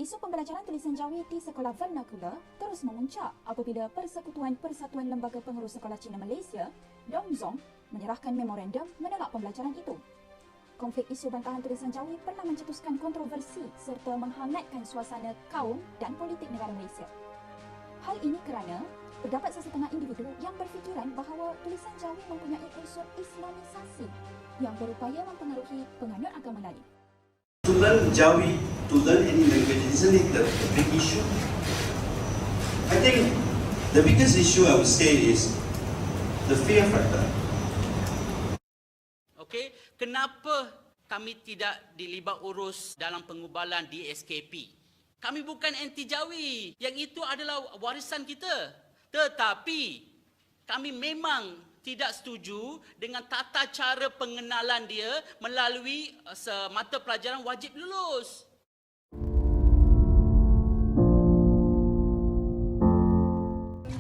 Isu pembelajaran tulisan Jawi di sekolah vernakular terus memuncak apabila Persekutuan Persatuan Lembaga Pengurus Sekolah Cina Malaysia, DOMZOM, menyerahkan memorandum menolak pembelajaran itu. Konflik isu bantahan tulisan Jawi pernah mencetuskan kontroversi serta menghangatkan suasana kaum dan politik negara Malaysia. Hal ini kerana terdapat sesetengah individu yang berfikiran bahawa tulisan Jawi mempunyai unsur Islamisasi yang berupaya mempengaruhi penganut agama lain. To learn Jawi, to learn any language, isn't it the big issue? I think the biggest issue I would say is the fear factor. Okey, kenapa kami tidak dilibat urus dalam pengubalan di SKP? Kami bukan anti Jawi, yang itu adalah warisan kita. Tetapi kami memang tidak setuju dengan tata cara pengenalan dia melalui mata pelajaran wajib lulus.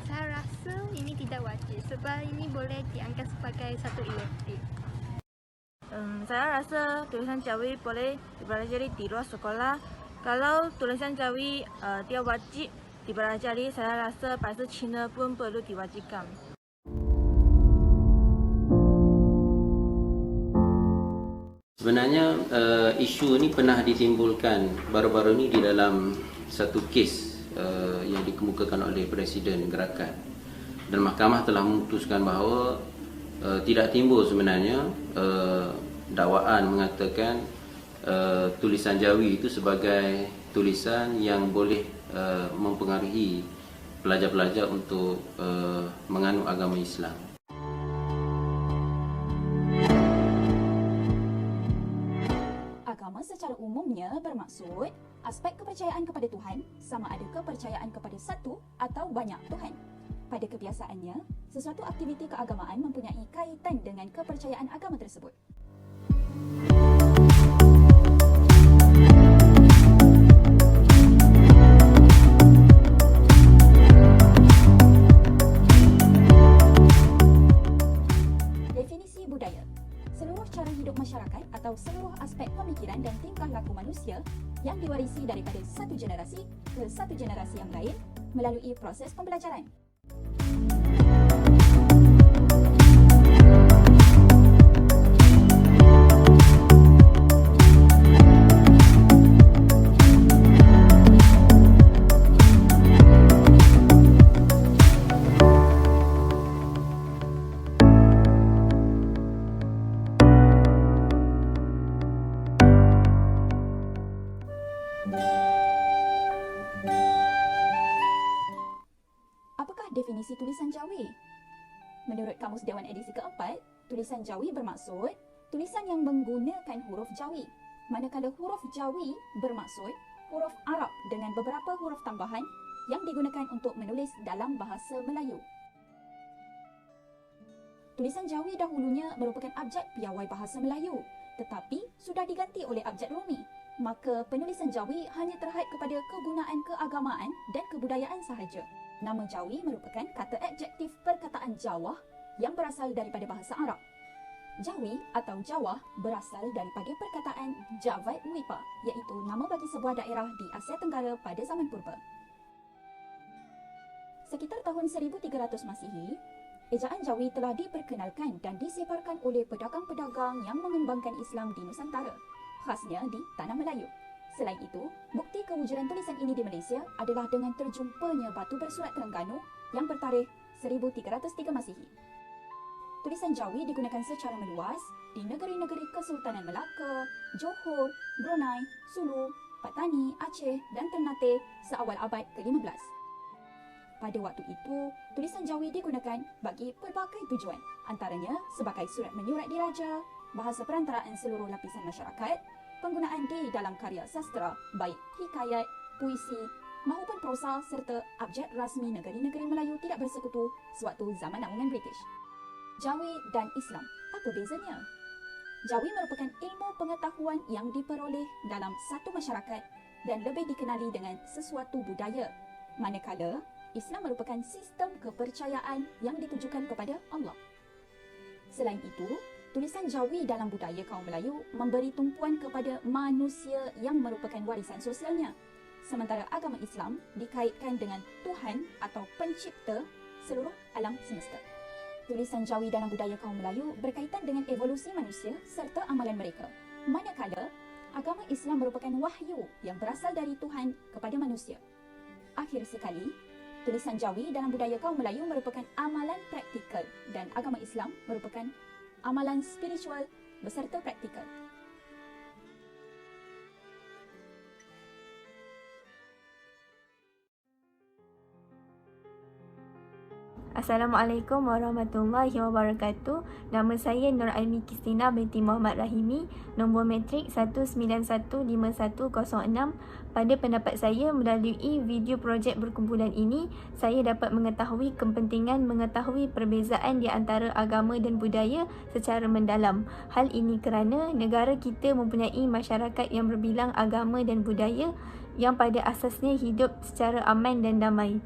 Saya rasa ini tidak wajib sebab ini boleh dianggap sebagai satu elektif. Saya rasa tulisan Jawi boleh dipelajari di luar sekolah. Kalau tulisan Jawi dia wajib dipelajari, saya rasa bahasa Cina pun perlu diwajibkan. Sebenarnya isu ini pernah ditimbulkan baru-baru ini di dalam satu kes yang dikemukakan oleh Presiden Gerakan, dan mahkamah telah memutuskan bahawa tidak timbul sebenarnya dakwaan mengatakan tulisan Jawi itu sebagai tulisan yang boleh mempengaruhi pelajar-pelajar untuk menganut agama Islam. Agama secara umumnya bermaksud aspek kepercayaan kepada Tuhan, sama ada kepercayaan kepada satu atau banyak Tuhan. Pada kebiasaannya, sesuatu aktiviti keagamaan mempunyai kaitan dengan kepercayaan agama tersebut. Definisi budaya: seluruh cara hidup masyarakat atau seluruh aspek pemikiran dan tingkah laku manusia yang diwarisi daripada satu generasi ke satu generasi yang lain melalui proses pembelajaran. Apakah definisi tulisan Jawi? Menurut Kamus Dewan edisi keempat, tulisan Jawi bermaksud tulisan yang menggunakan huruf Jawi, manakala huruf Jawi bermaksud huruf Arab dengan beberapa huruf tambahan yang digunakan untuk menulis dalam bahasa Melayu. Tulisan Jawi dahulunya merupakan abjad piawai bahasa Melayu, tetapi sudah diganti oleh abjad Romi. Maka penulisan Jawi hanya terhad kepada kegunaan keagamaan dan kebudayaan sahaja. Nama Jawi merupakan kata adjektif perkataan Jawah yang berasal daripada bahasa Arab. Jawi atau Jawah berasal daripada perkataan Javad Wipa, iaitu nama bagi sebuah daerah di Asia Tenggara pada zaman purba. Sekitar tahun 1300 Masihi, ejaan Jawi telah diperkenalkan dan disebarkan oleh pedagang-pedagang yang mengembangkan Islam di Nusantara, khasnya di Tanah Melayu. Selain itu, bukti kewujudan tulisan ini di Malaysia adalah dengan terjumpanya batu bersurat Terengganu yang bertarikh 1303 Masihi. Tulisan Jawi digunakan secara meluas di negeri-negeri Kesultanan Melaka, Johor, Brunei, Sulu, Patani, Aceh dan Ternate seawal abad ke-15. Pada waktu itu, tulisan Jawi digunakan bagi pelbagai tujuan, antaranya sebagai surat menyurat diraja, bahasa perantaraan seluruh lapisan masyarakat, penggunaan di dalam karya sastra, baik hikayat, puisi maupun prosa serta abjad rasmi negeri-negeri Melayu tidak bersekutu sewaktu zaman naungan British. Jawi dan Islam, apa bezanya? Jawi merupakan ilmu pengetahuan yang diperoleh dalam satu masyarakat dan lebih dikenali dengan sesuatu budaya, manakala Islam merupakan sistem kepercayaan yang ditujukan kepada Allah. Selain itu, tulisan Jawi dalam budaya kaum Melayu memberi tumpuan kepada manusia yang merupakan warisan sosialnya. sementara agama Islam dikaitkan dengan Tuhan atau pencipta seluruh alam semesta. Tulisan Jawi dalam budaya kaum Melayu berkaitan dengan evolusi manusia serta amalan mereka. Manakala agama Islam merupakan wahyu yang berasal dari Tuhan kepada manusia. Akhir sekali, tulisan Jawi dalam budaya kaum Melayu merupakan amalan praktikal dan agama Islam merupakan amalan spiritual beserta praktikal. Assalamualaikum warahmatullahi wabarakatuh. Nama saya Nur Aimi Kristina binti Muhammad Rahimi, nombor matrik 1915106. Pada pendapat saya, melalui video projek berkumpulan ini, saya dapat mengetahui kepentingan mengetahui perbezaan di antara agama dan budaya secara mendalam. Hal ini kerana negara kita mempunyai masyarakat yang berbilang agama dan budaya yang pada asasnya hidup secara aman dan damai.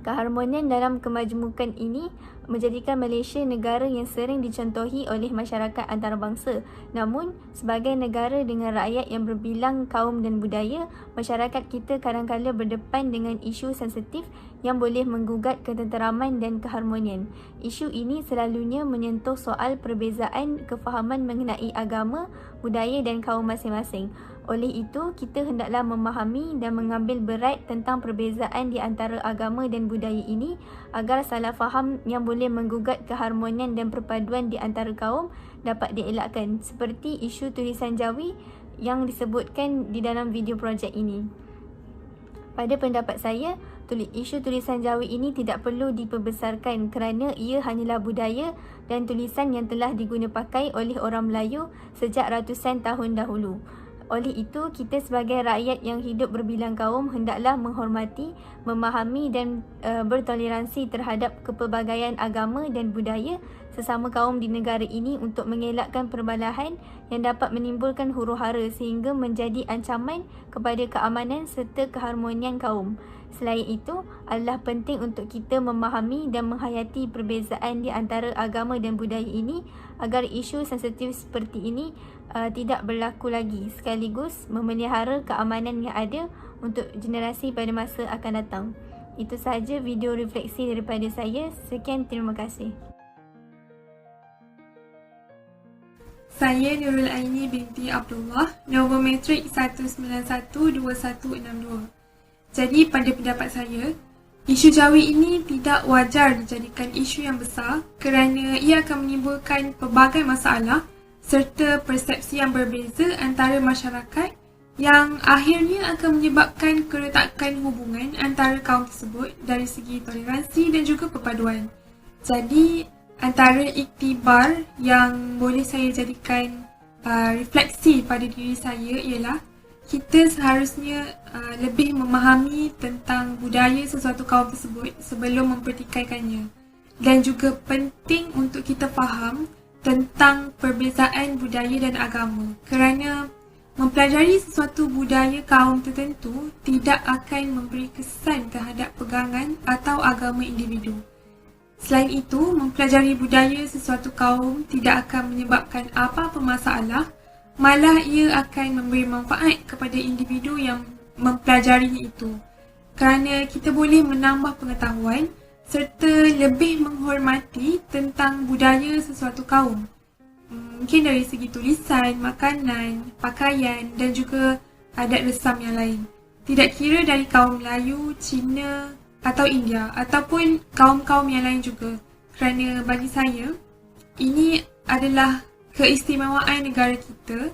Keharmonian dalam kemajemukan ini menjadikan Malaysia negara yang sering dicontohi oleh masyarakat antarabangsa. Namun, sebagai negara dengan rakyat yang berbilang kaum dan budaya, masyarakat kita kadang-kadang berdepan dengan isu sensitif yang boleh menggugat ketenteraman dan keharmonian. Isu ini selalunya menyentuh soal perbezaan kefahaman mengenai agama, budaya dan kaum masing-masing. Oleh itu, kita hendaklah memahami dan mengambil berat tentang perbezaan di antara agama dan budaya ini agar salah faham yang boleh menggugat keharmonian dan perpaduan di antara kaum dapat dielakkan, seperti isu tulisan Jawi yang disebutkan di dalam video projek ini. Pada pendapat saya, isu tulisan Jawi ini tidak perlu diperbesarkan kerana ia hanyalah budaya dan tulisan yang telah digunapakai oleh orang Melayu sejak ratusan tahun dahulu. Oleh itu, kita sebagai rakyat yang hidup berbilang kaum hendaklah menghormati, memahami dan bertoleransi terhadap kepelbagaian agama dan budaya sesama kaum di negara ini untuk mengelakkan perbalahan yang dapat menimbulkan huru-hara sehingga menjadi ancaman kepada keamanan serta keharmonian kaum. Selain itu, adalah penting untuk kita memahami dan menghayati perbezaan di antara agama dan budaya ini agar isu sensitif seperti ini tidak berlaku lagi, sekaligus memelihara keamanan yang ada untuk generasi pada masa akan datang. Itu sahaja video refleksi daripada saya. Sekian, terima kasih. Saya Nurul Aini binti Abdullah, nombor matrik 1912162. Jadi pada pendapat saya, isu Jawi ini tidak wajar dijadikan isu yang besar kerana ia akan menimbulkan pelbagai masalah serta persepsi yang berbeza antara masyarakat yang akhirnya akan menyebabkan keretakan hubungan antara kaum tersebut dari segi toleransi dan juga perpaduan. Jadi antara iktibar yang boleh saya jadikan refleksi pada diri saya ialah kita seharusnya lebih memahami tentang budaya sesuatu kaum tersebut sebelum mempertikaikannya, dan juga penting untuk kita faham tentang perbezaan budaya dan agama kerana mempelajari sesuatu budaya kaum tertentu tidak akan memberi kesan terhadap pegangan atau agama individu. Selain itu, mempelajari budaya sesuatu kaum tidak akan menyebabkan apa-apa masalah, malah ia akan memberi manfaat kepada individu yang mempelajarinya itu kerana kita boleh menambah pengetahuan serta lebih menghormati tentang budaya sesuatu kaum. Mungkin dari segi tulisan, makanan, pakaian dan juga adat resam yang lain. Tidak kira dari kaum Melayu, Cina atau India ataupun kaum-kaum yang lain juga. Kerana bagi saya, ini adalah keistimewaan negara kita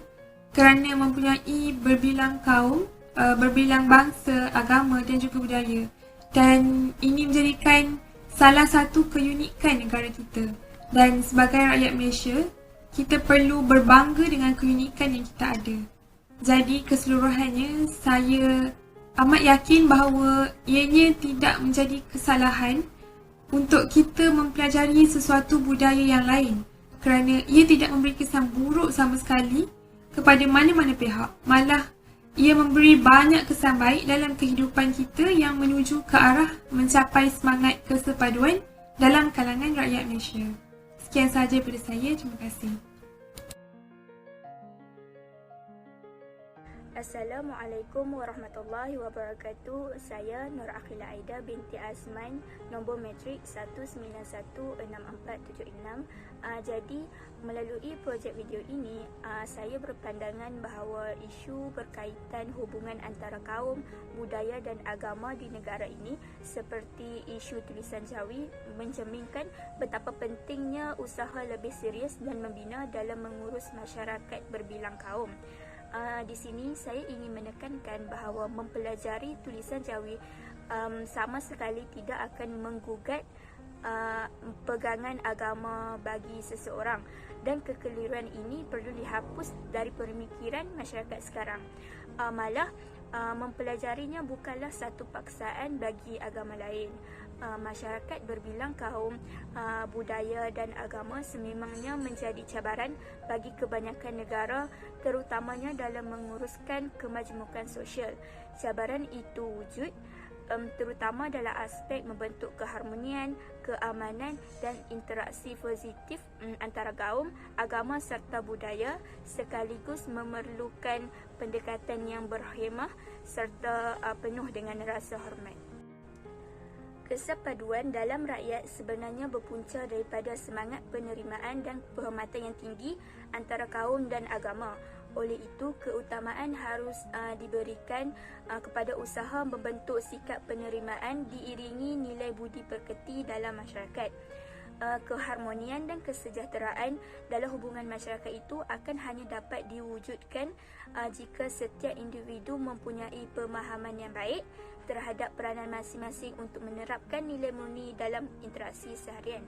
kerana mempunyai berbilang kaum, berbilang bangsa, agama dan juga budaya. Dan ini menjadikan salah satu keunikan negara kita. Dan sebagai rakyat Malaysia, kita perlu berbangga dengan keunikan yang kita ada. Jadi keseluruhannya, saya amat yakin bahawa ianya tidak menjadi kesalahan untuk kita mempelajari sesuatu budaya yang lain kerana ia tidak memberi kesan buruk sama sekali kepada mana-mana pihak. Malah ia memberi banyak kesan baik dalam kehidupan kita yang menuju ke arah mencapai semangat kesepaduan dalam kalangan rakyat Malaysia. Sekian sahaja daripada saya. Terima kasih. Assalamualaikum warahmatullahi wabarakatuh. Saya Nur Akhila Aida binti Azman, nombor matrik 1916476. Jadi melalui projek video ini, saya berpandangan bahawa isu berkaitan hubungan antara kaum, budaya dan agama di negara ini seperti isu tulisan Jawi mencerminkan betapa pentingnya usaha lebih serius dan membina dalam mengurus masyarakat berbilang kaum. Di sini saya ingin menekankan bahawa mempelajari tulisan Jawi sama sekali tidak akan menggugat pegangan agama bagi seseorang, dan kekeliruan ini perlu dihapus dari pemikiran masyarakat sekarang. Malah mempelajarinya bukanlah satu paksaan bagi agama lain. Masyarakat berbilang kaum, budaya dan agama sememangnya menjadi cabaran bagi kebanyakan negara, terutamanya dalam menguruskan kemajemukan sosial. Cabaran itu wujud terutama dalam aspek membentuk keharmonian, keamanan dan interaksi positif antara kaum, agama serta budaya, sekaligus memerlukan pendekatan yang berhemah serta penuh dengan rasa hormat. Kesepaduan dalam rakyat sebenarnya berpunca daripada semangat penerimaan dan penghormatan yang tinggi antara kaum dan agama. Oleh itu, keutamaan harus diberikan kepada usaha membentuk sikap penerimaan diiringi nilai budi pekerti dalam masyarakat. Keharmonian dan kesejahteraan dalam hubungan masyarakat itu akan hanya dapat diwujudkan jika setiap individu mempunyai pemahaman yang baik terhadap peranan masing-masing untuk menerapkan nilai murni dalam interaksi seharian.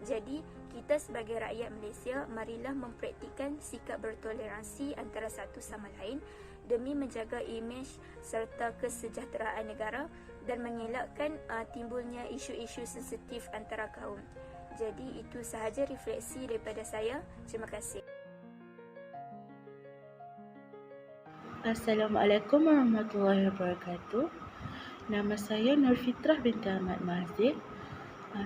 Jadi, kita sebagai rakyat Malaysia, marilah mempraktikkan sikap bertoleransi antara satu sama lain demi menjaga imej serta kesejahteraan negara dan mengelakkan timbulnya isu-isu sensitif antara kaum. Jadi, itu sahaja refleksi daripada saya. Terima kasih. Assalamualaikum warahmatullahi wabarakatuh. Nama saya Nur Fitrah binti Ahmad Mahzir,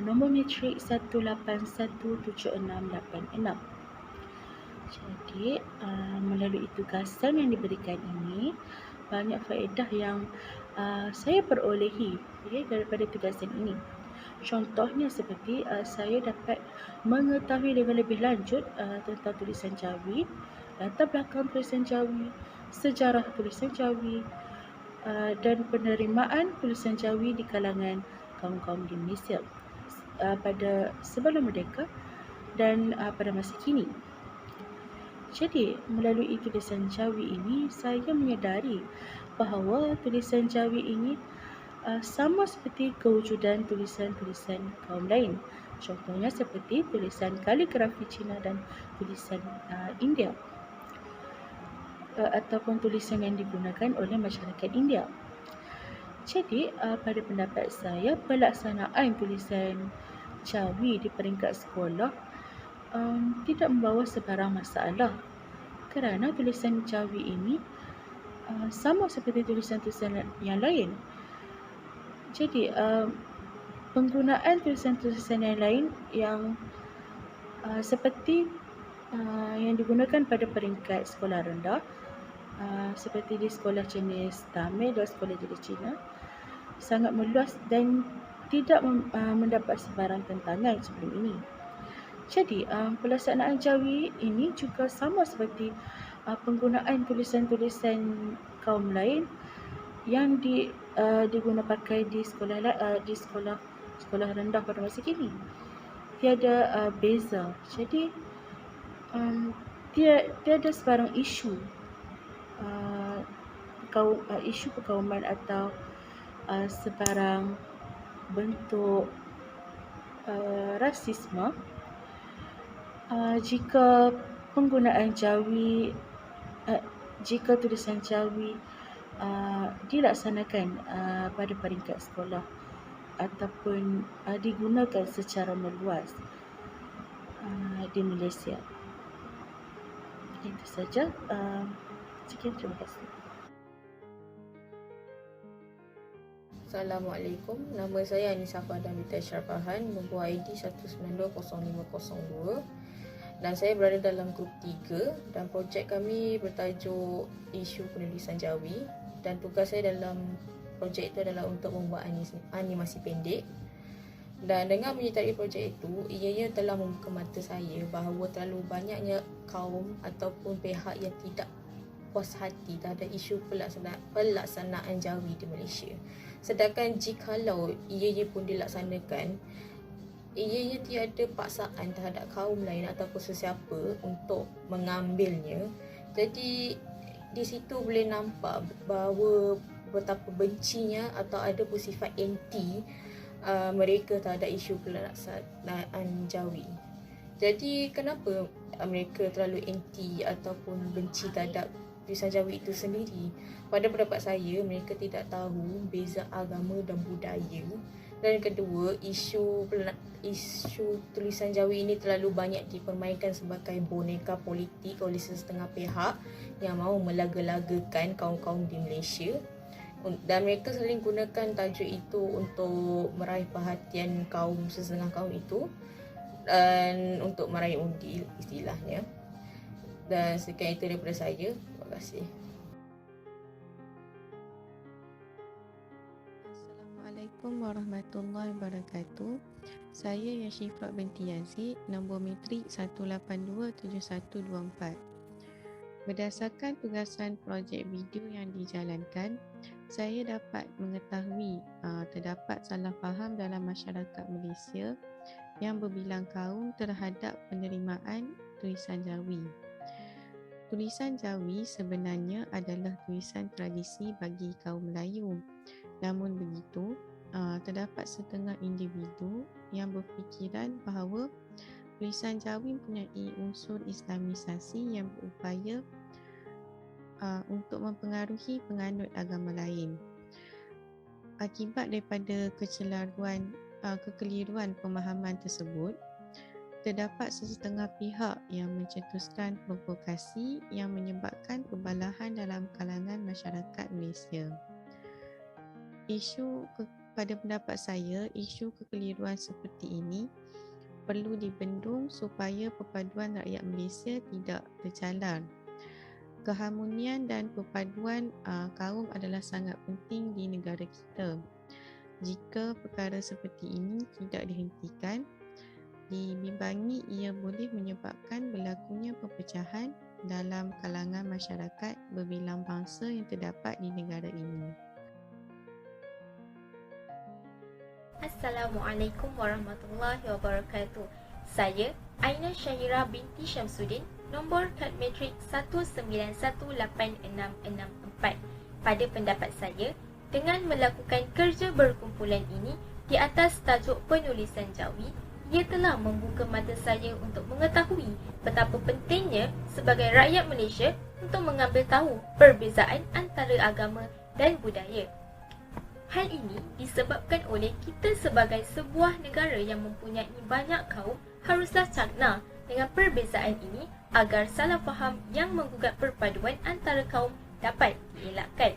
nombor matrik 1817686. Jadi, melalui tugasan yang diberikan ini, banyak faedah yang saya perolehi daripada tugasan ini. Contohnya seperti saya dapat mengetahui dengan lebih lanjut tentang tulisan Jawi, latar belakang tulisan Jawi, sejarah tulisan Jawi, dan penerimaan tulisan Jawi di kalangan kaum-kaum di Malaysia pada sebelum merdeka dan pada masa kini. Jadi, melalui tulisan Jawi ini, saya menyedari bahawa tulisan Jawi ini sama seperti kewujudan tulisan-tulisan kaum lain. Contohnya seperti tulisan kaligrafi Cina dan tulisan India, ataupun tulisan yang digunakan oleh masyarakat India. Jadi, pada pendapat saya, pelaksanaan tulisan Jawi di peringkat sekolah tidak membawa sebarang masalah, kerana tulisan Jawi ini sama seperti tulisan-tulisan yang lain. Jadi, penggunaan tulisan-tulisan yang lain yang seperti yang digunakan pada peringkat sekolah rendah, seperti di sekolah jenis Tamil dan sekolah jenis Cina, sangat meluas dan tidak mendapat sebarang tentangan sebelum ini. Jadi, pelaksanaan Jawi ini juga sama seperti penggunaan tulisan-tulisan kaum lain yang digunakan pakai di sekolah rendah pada masa kini. Tiada beza. Jadi, tiada sebarang isu isu perkauman atau sebarang bentuk rasisme jika penggunaan Jawi, jika tulisan Jawi dilaksanakan pada peringkat sekolah ataupun digunakan secara meluas di Malaysia. Itu saja. Sekian, terima kasih. Assalamualaikum, nama saya Anissa Fadhan binti Ashraf Farhan, nombor ID 1900502. dan saya berada dalam grup 3 dan projek kami bertajuk isu penulisan Jawi, dan tugas saya dalam projek itu adalah untuk membuat animasi pendek. Dan dengan menyertai projek itu, ianya telah membuka mata saya bahawa terlalu banyaknya kaum ataupun pihak yang tidak puas hati terhadap isu pelaksanaan Jawi di Malaysia. Sedangkan jikalau ianya pun dilaksanakan, ianya tiada paksaan terhadap kaum lain ataupun sesiapa untuk mengambilnya. Jadi di situ boleh nampak bahawa betapa bencinya atau ada sifat anti mereka terhadap isu pelaksanaan Jawi. Jadi kenapa mereka terlalu anti ataupun benci terhadap tulisan Jawi itu sendiri? Pada pendapat saya, mereka tidak tahu beza agama dan budaya. Dan kedua, isu tulisan Jawi ini terlalu banyak dipermainkan sebagai boneka politik oleh setengah pihak yang mahu melaga-lagakan kaum-kaum di Malaysia. Dan mereka sering gunakan tajuk itu untuk meraih perhatian setengah kaum itu dan untuk meraih undi istilahnya. Dan sekian itu daripada saya. Terima kasih. Assalamualaikum warahmatullahi wabarakatuh. Saya Yashifah binti Yazid, nombor metrik 1827124. Berdasarkan tugasan projek video yang dijalankan, saya dapat mengetahui terdapat salah faham dalam masyarakat Malaysia yang berbilang kaum terhadap penerimaan tulisan Jawi. Tulisan Jawi sebenarnya adalah tulisan tradisi bagi kaum Melayu. Namun begitu, terdapat setengah individu yang berfikiran bahawa tulisan Jawi mempunyai unsur Islamisasi yang berupaya untuk mempengaruhi penganut agama lain. Akibat daripada kekeliruan pemahaman tersebut, terdapat sesetengah pihak yang mencetuskan provokasi yang menyebabkan kebalahan dalam kalangan masyarakat Malaysia. Pada pendapat saya, isu kekeliruan seperti ini perlu dibendung supaya perpaduan rakyat Malaysia tidak tercalar. Keharmonian dan perpaduan kaum adalah sangat penting di negara kita. Jika perkara seperti ini tidak dihentikan, dibimbangi ia boleh menyebabkan berlakunya perpecahan dalam kalangan masyarakat berbilang bangsa yang terdapat di negara ini. Assalamualaikum warahmatullahi wabarakatuh. Saya Aina Syahira binti Syamsuddin, nombor kad metrik 1918664. Pada pendapat saya, dengan melakukan kerja berkumpulan ini di atas tajuk penulisan Jawi, ia telah membuka mata saya untuk mengetahui betapa pentingnya sebagai rakyat Malaysia untuk mengambil tahu perbezaan antara agama dan budaya. Hal ini disebabkan oleh kita sebagai sebuah negara yang mempunyai banyak kaum haruslah cakna dengan perbezaan ini agar salah faham yang menggugat perpaduan antara kaum dapat dielakkan.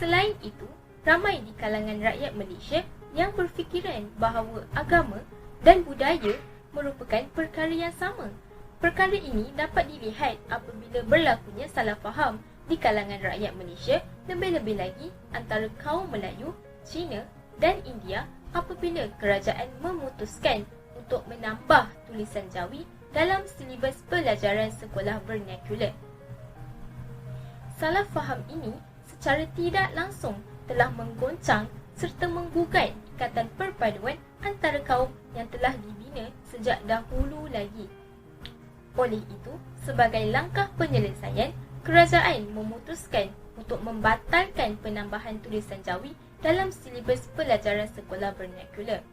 Selain itu, ramai di kalangan rakyat Malaysia yang berfikiran bahawa agama dan budaya merupakan perkara yang sama. Perkara ini dapat dilihat apabila berlakunya salah faham di kalangan rakyat Malaysia, lebih-lebih lagi antara kaum Melayu, Cina dan India apabila kerajaan memutuskan untuk menambah tulisan Jawi dalam silibus pelajaran sekolah vernakular. Salah faham ini secara tidak langsung telah menggoncang serta menggugat ikatan perpaduan antara kaum yang telah dibina sejak dahulu lagi. Oleh itu, sebagai langkah penyelesaian, kerajaan memutuskan untuk membatalkan penambahan tulisan Jawi dalam silibus pelajaran sekolah vernakular.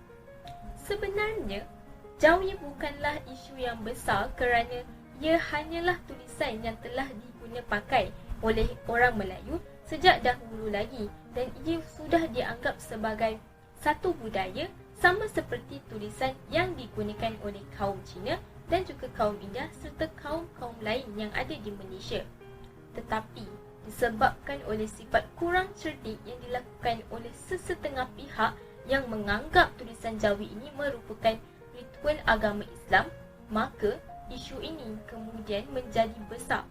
Sebenarnya, Jawi bukanlah isu yang besar kerana ia hanyalah tulisan yang telah diguna pakai oleh orang Melayu sejak dahulu lagi dan ia sudah dianggap sebagai satu budaya sama seperti tulisan yang digunakan oleh kaum Cina dan juga kaum India serta kaum-kaum lain yang ada di Malaysia. Tetapi disebabkan oleh sifat kurang cerdik yang dilakukan oleh sesetengah pihak yang menganggap tulisan Jawi ini merupakan ritual agama Islam, maka isu ini kemudian menjadi besar.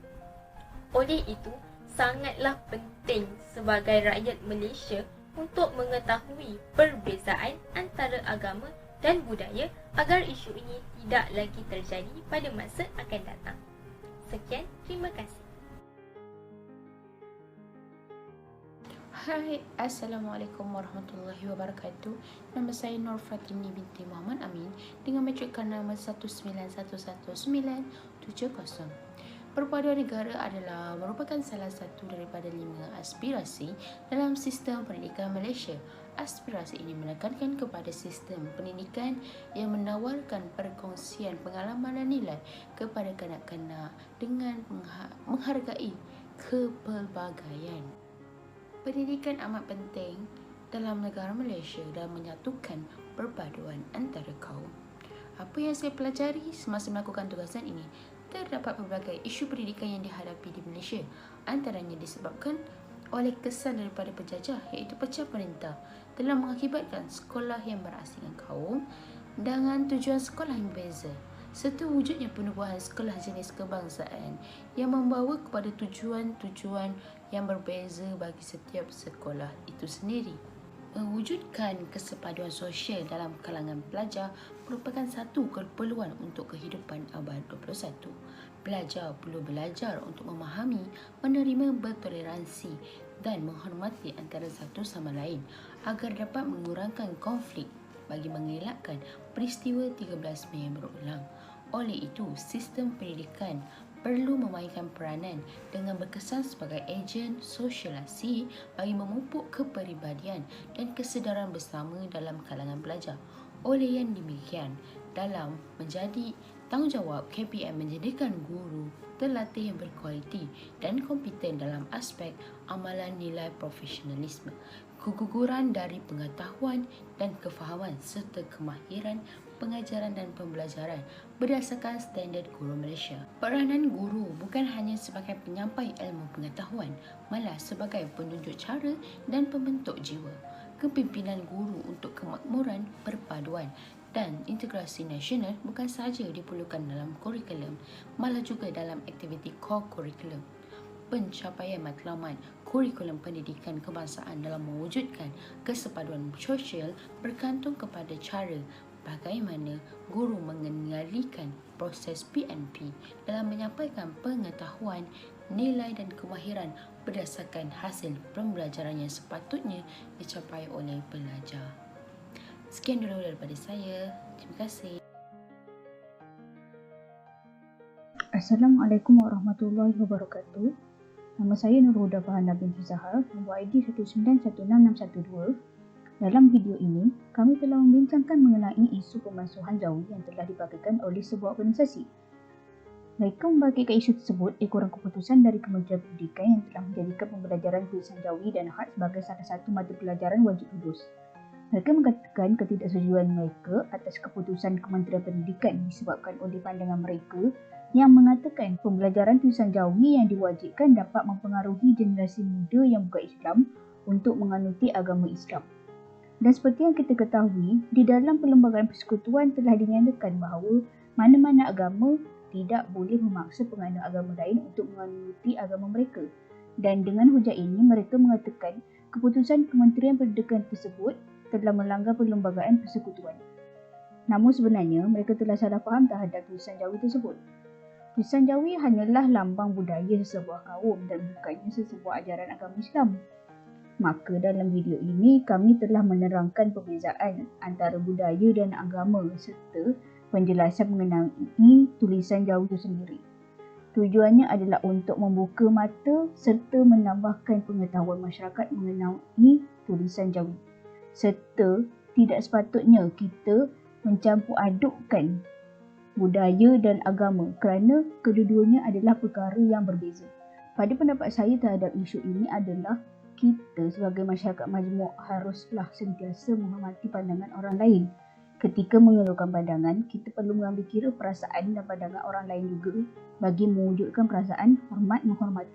Oleh itu, sangatlah penting sebagai rakyat Malaysia untuk mengetahui perbezaan antara agama dan budaya agar isu ini tidak lagi terjadi pada masa akan datang. Sekian, terima kasih. Hai, Assalamualaikum warahmatullahi wabarakatuh. Nama saya Nur Fatini binti Muhammad Amin dengan matrik nama 1911970. Perpaduan negara adalah merupakan salah satu daripada 5 aspirasi dalam sistem pendidikan Malaysia. Aspirasi ini menekankan kepada sistem pendidikan yang menawarkan perkongsian pengalaman dan nilai kepada kanak-kanak dengan menghargai kepelbagaian. Pendidikan amat penting dalam negara Malaysia dan menyatukan perpaduan antara kaum. Apa yang saya pelajari semasa melakukan tugasan ini, terdapat pelbagai isu pendidikan yang dihadapi di Malaysia, antaranya disebabkan oleh kesan daripada penjajah iaitu pecah perintah telah mengakibatkan sekolah yang berasingkan kaum dengan tujuan sekolah yang berbeza, serta wujudnya penubuhan sekolah jenis kebangsaan yang membawa kepada tujuan-tujuan yang berbeza bagi setiap sekolah itu sendiri. Mewujudkan kesepaduan sosial dalam kalangan pelajar merupakan satu keperluan untuk kehidupan abad 21. Pelajar perlu belajar untuk memahami, menerima, bertoleransi dan menghormati antara satu sama lain agar dapat mengurangkan konflik bagi mengelakkan peristiwa 13 Mei berulang. Oleh itu, sistem pendidikan perlu memainkan peranan dengan berkesan sebagai ejen sosialisasi bagi memupuk kepribadian dan kesedaran bersama dalam kalangan pelajar. Oleh yang demikian, dalam menjadi tanggungjawab KPM menjadikan guru terlatih yang berkualiti dan kompeten dalam aspek amalan nilai profesionalisme, keguguran dari pengetahuan dan kefahaman serta kemahiran pengajaran dan pembelajaran berdasarkan standard guru Malaysia. Peranan guru bukan hanya sebagai penyampai ilmu pengetahuan, malah sebagai penunjuk cara dan pembentuk jiwa. Kepimpinan guru untuk kemakmuran, perpaduan dan integrasi nasional bukan sahaja diperlukan dalam kurikulum, malah juga dalam aktiviti core kurikulum. Pencapaian matlamat kurikulum pendidikan kebangsaan dalam mewujudkan kesepaduan sosial bergantung kepada cara bagaimana guru mengendalikan proses PNP dalam menyampaikan pengetahuan, nilai dan kemahiran berdasarkan hasil pembelajaran yang sepatutnya dicapai oleh pelajar. Sekian dulu daripada saya. Terima kasih. Assalamualaikum warahmatullahi wabarakatuh. Nama saya Nur Huda Fahana binti Zahar, nombor ID 1916612. Dalam video ini, kami telah membincangkan mengenai isu pemansuhan jawi yang telah dibagikan oleh sebuah organisasi. Mereka membagikan isu tersebut ekoran keputusan dari Kementerian Pendidikan yang telah menjadikan pembelajaran tulisan jawi dan had sebagai salah satu mata pelajaran wajib lulus. Mereka mengatakan ketidaksetujuan mereka atas keputusan Kementerian Pendidikan disebabkan oleh pandangan mereka yang mengatakan pembelajaran tulisan jawi yang diwajibkan dapat mempengaruhi generasi muda yang bukan Islam untuk menganuti agama Islam. Dan seperti yang kita ketahui, di dalam Perlembagaan Persekutuan telah dinyatakan bahawa mana-mana agama tidak boleh memaksa penganut agama lain untuk menganuti agama mereka. Dan dengan hujah ini, mereka mengatakan keputusan Kementerian Pendidikan tersebut telah melanggar Perlembagaan Persekutuan. Namun sebenarnya, mereka telah salah faham terhadap tulisan jawi tersebut. Tulisan jawi hanyalah lambang budaya sesebuah kaum dan bukannya sesebuah ajaran agama Islam. Maka dalam video ini kami telah menerangkan perbezaan antara budaya dan agama serta penjelasan mengenai tulisan jawi itu sendiri. Tujuannya adalah untuk membuka mata serta menambahkan pengetahuan masyarakat mengenai tulisan jawi. Serta tidak sepatutnya kita mencampur adukkan budaya dan agama kerana kedua-duanya adalah perkara yang berbeza. Pada pendapat saya terhadap isu ini adalah kita sebagai masyarakat majmuk haruslah sentiasa menghormati pandangan orang lain. Ketika mengeluarkan pandangan, kita perlu mengambil kira perasaan dan pandangan orang lain juga bagi mewujudkan perasaan hormat menghormati.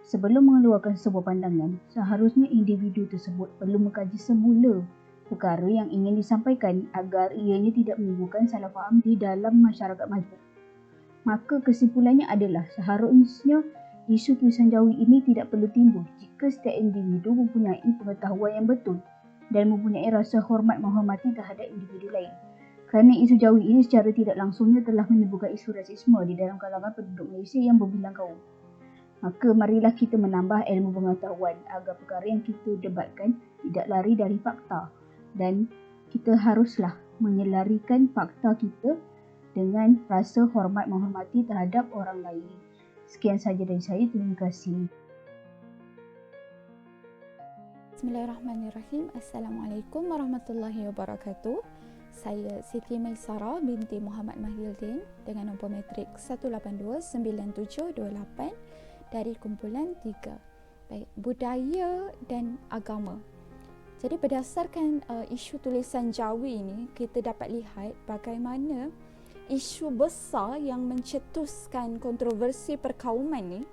Sebelum mengeluarkan sebuah pandangan, seharusnya individu tersebut perlu mengkaji semula perkara yang ingin disampaikan agar ianya tidak menimbulkan salah faham di dalam masyarakat majmuk. Maka kesimpulannya adalah seharusnya isu tulisan Jawi ini tidak perlu timbul jika setiap individu mempunyai pengetahuan yang betul dan mempunyai rasa hormat menghormati terhadap individu lain. Kerana isu Jawi ini secara tidak langsungnya telah menimbulkan isu rasisme di dalam kalangan penduduk Malaysia yang berbilang kaum. Maka marilah kita menambah ilmu pengetahuan agar perkara yang kita debatkan tidak lari dari fakta, dan kita haruslah menyelarikan fakta kita dengan rasa hormat menghormati terhadap orang lain. Sekian sahaja dari saya. Terima kasih. Bismillahirrahmanirrahim. Assalamualaikum warahmatullahi wabarakatuh. Saya Siti Maisara binti Muhammad Mahildin dengan nombor matrik 1829728 dari kumpulan 3. Baik, budaya dan agama. Jadi berdasarkan isu tulisan Jawi ini, kita dapat lihat bagaimana isu besar yang mencetuskan kontroversi perkauman ni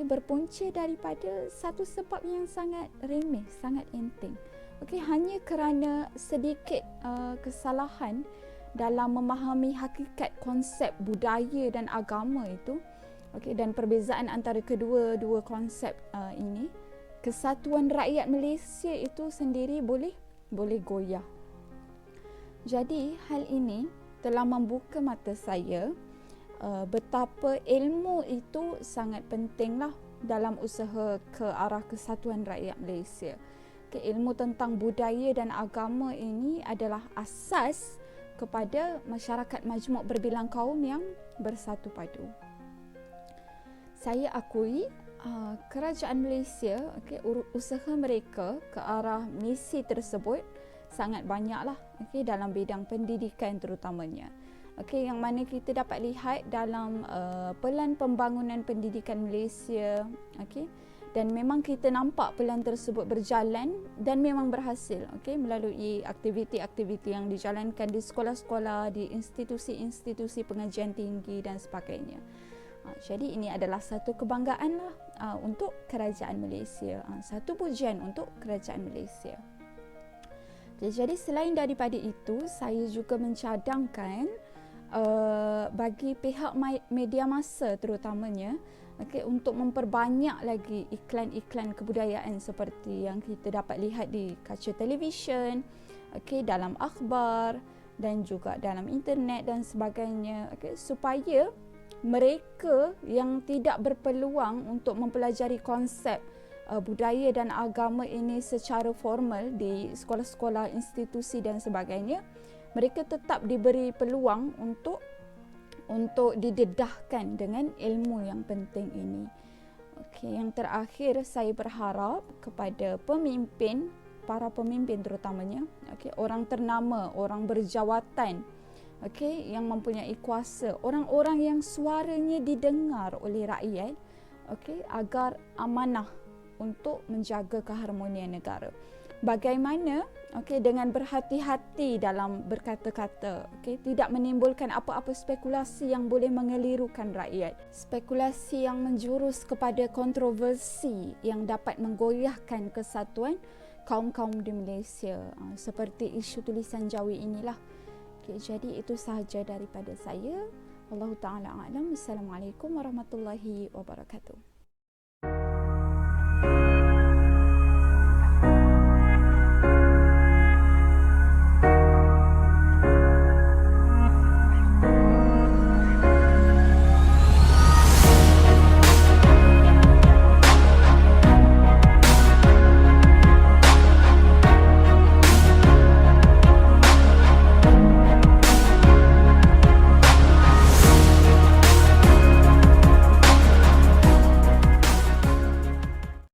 berpunca daripada satu sebab yang sangat remeh, sangat enteng. Hanya kerana sedikit kesalahan dalam memahami hakikat konsep budaya dan agama itu, dan perbezaan antara kedua-dua konsep ini, kesatuan rakyat Malaysia itu sendiri boleh goyah. Jadi hal ini telah membuka mata saya betapa ilmu itu sangat pentinglah dalam usaha ke arah kesatuan rakyat Malaysia. Ilmu tentang budaya dan agama ini adalah asas kepada masyarakat majmuk berbilang kaum yang bersatu padu. Saya akui kerajaan Malaysia, usaha mereka ke arah misi tersebut sangat banyaklah, dalam bidang pendidikan terutamanya. Yang mana kita dapat lihat dalam pelan pembangunan pendidikan Malaysia, dan memang kita nampak pelan tersebut berjalan dan memang berhasil, melalui aktiviti-aktiviti yang dijalankan di sekolah-sekolah, di institusi-institusi pengajian tinggi dan sebagainya. Jadi ini adalah satu kebanggaan untuk kerajaan Malaysia, satu pujian untuk kerajaan Malaysia. Jadi selain daripada itu, saya juga mencadangkan bagi pihak media massa terutamanya, untuk memperbanyak lagi iklan-iklan kebudayaan seperti yang kita dapat lihat di kaca televisyen, dalam akhbar dan juga dalam internet dan sebagainya, supaya mereka yang tidak berpeluang untuk mempelajari konsep budaya dan agama ini secara formal di sekolah-sekolah, institusi dan sebagainya, mereka tetap diberi peluang untuk didedahkan dengan ilmu yang penting ini. Yang terakhir, saya berharap kepada pemimpin, para pemimpin terutamanya, orang ternama, orang berjawatan, yang mempunyai kuasa, orang-orang yang suaranya didengar oleh rakyat, agar amanah untuk menjaga keharmonian negara. Bagaimana dengan berhati-hati dalam berkata-kata, tidak menimbulkan apa-apa spekulasi yang boleh mengelirukan rakyat, spekulasi yang menjurus kepada kontroversi yang dapat menggoyahkan kesatuan kaum-kaum di Malaysia, seperti isu tulisan Jawi inilah. Jadi itu sahaja daripada saya. Wallahu ta'ala a'lam. Assalamualaikum warahmatullahi wabarakatuh.